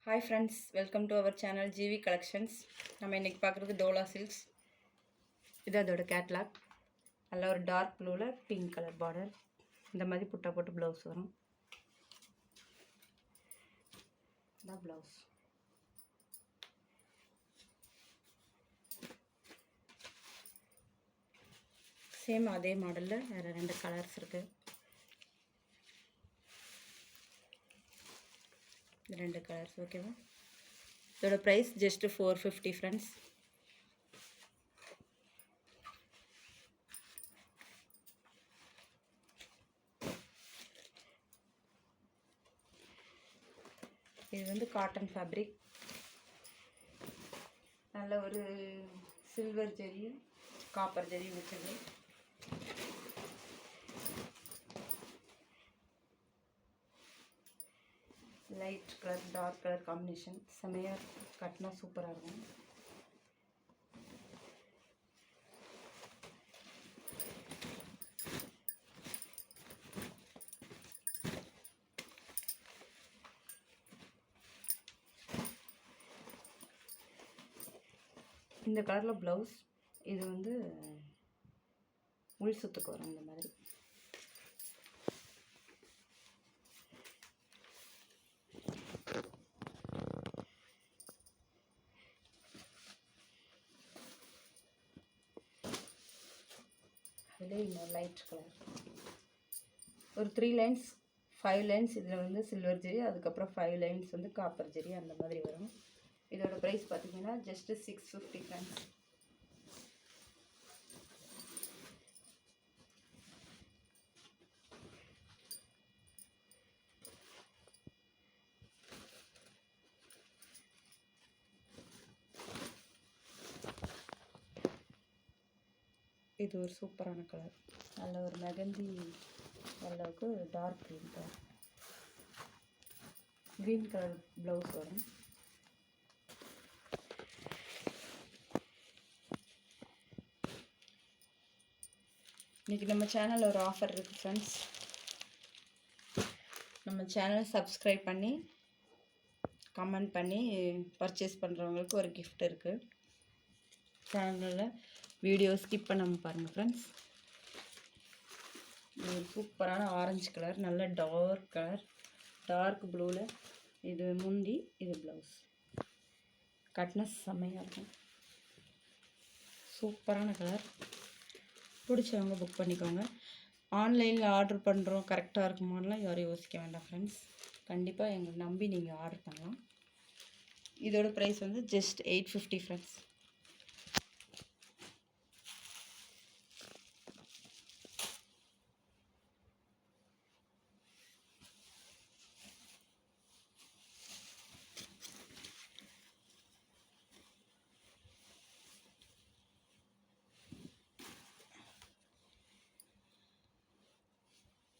Hi friends, welcome to our channel GV Collections. நம்ம இன்னைக்கு பார்க்குறது டோலா சில்க்ஸ். இது அதோட கேட்லாக். நல்ல ஒரு டார்க் ப்ளூவில் பிங்க் கலர் பார்டர். இந்த மாதிரி புட்டா போட்டு ப்ளவுஸ் வரும். இதான் ப்ளவுஸ். சேம் அதே மாடலில் வேறு 2 கலர்ஸ் இருக்குது. இந்த 2 கலர்ஸ் ஓகேவா? இதோட ப்ரைஸ் ஜஸ்ட் 450 ஃப்ரெண்ட்ஸ். இது வந்து காட்டன் ஃபேப்ரிக். நல்ல ஒரு சில்வர் ஜெரி காப்பர் ஜெரி வச்சது. Light colour dark colour combination செமையாக கட்டினா சூப்பராக இருக்கும். இந்த கலரில் ப்ளவுஸ். இது வந்து உள் சுத்துக்கு வரும் இந்த மாதிரி. அதிலே இன்னொரு லைட் கலர். ஒரு 3 லைன்ஸ் 5 லைன்ஸ் இதில் வந்து சில்வர் ஜெரி, அதுக்கப்புறம் 5 லைன்ஸ் வந்து காப்பர் ஜெரி அந்த மாதிரி வரும். இதோட ப்ரைஸ் பார்த்தீங்கன்னா ஜஸ்ட் 650 ஃப்ரெண்ட்ஸ். இது ஒரு சூப்பரான கலர். நல்ல ஒரு மெகந்தி அளவுக்கு dark green colour. Green colour blouse வரும். இன்றைக்கி நம்ம சேனலில் ஒரு ஆஃபர் இருக்குது ஃப்ரெண்ட்ஸ். நம்ம சேனலை சப்ஸ்கிரைப் பண்ணி கமெண்ட் பண்ணி பர்ச்சேஸ் பண்ணுறவங்களுக்கு ஒரு கிஃப்ட் இருக்குது. சேனலில் வீடியோ ஸ்கிப் பண்ணாமல் பாருங்கள் ஃப்ரெண்ட்ஸ். இது ஒரு சூப்பரான ஆரஞ்சு கலர், நல்ல டார்க் கலர், டார்க் ப்ளூவில். இது முந்தி, இது ப்ளவுஸ். கட்டினா செம்மையாக இருக்கும். சூப்பரான கலர். பிடிச்சவங்க புக் பண்ணிக்கோங்க. ஆன்லைனில் ஆர்டர் பண்ணுறோம் கரெக்டாக இருக்குமான்லாம் யாரும் யோசிக்க வேண்டாம் ஃப்ரெண்ட்ஸ். கண்டிப்பாக எங்களை நம்பி நீங்கள் ஆர்டர் பண்ணலாம். இதோட ப்ரைஸ் வந்து ஜஸ்ட் 850 ஃப்ரெண்ட்ஸ்.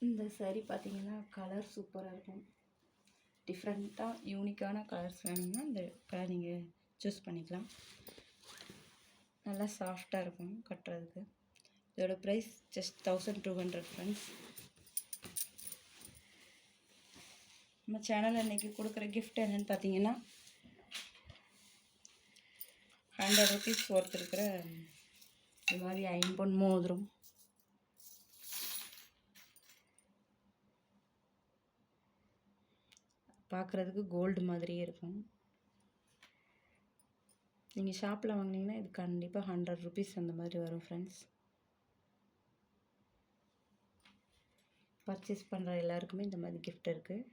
இந்த சாரீ பார்த்தீங்கன்னா கலர் சூப்பராக இருக்கும். டிஃப்ரெண்ட்டாக யூனிக்கான கலர்ஸ் வேணும்னா இந்த கலர் நீங்கள் சூஸ் பண்ணிக்கலாம். நல்லா சாஃப்டாக இருக்கும் கட்டுறதுக்கு. இதோட ப்ரைஸ் ஜஸ்ட் 1200 ஃப்ரெண்ட்ஸ். நம்ம சேனலில் இன்றைக்கி கொடுக்குற கிஃப்ட் என்னென்னு பார்த்தீங்கன்னா 100 ருபீஸ் ஒர்த் இருக்கிற இது மாதிரி 5 பொன் மோதிரம். பார்க்குறதுக்கு கோல்டு மாதிரியே இருக்கும். நீங்கள் ஷாப்பில் வாங்கினீங்கன்னா இது கண்டிப்பாக 100 ருபீஸ் அந்த மாதிரி வரும் ஃப்ரெண்ட்ஸ். பர்ச்சேஸ் பண்ணுற எல்லாருக்குமே இந்த மாதிரி கிஃப்ட் இருக்குது.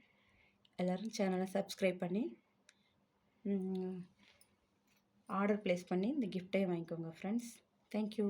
எல்லோரும் சேனலை சப்ஸ்கிரைப் பண்ணி ஆர்டர் ப்ளேஸ் பண்ணி இந்த கிஃப்டே வாங்கிக்கோங்க ஃப்ரெண்ட்ஸ். தேங்க்யூ.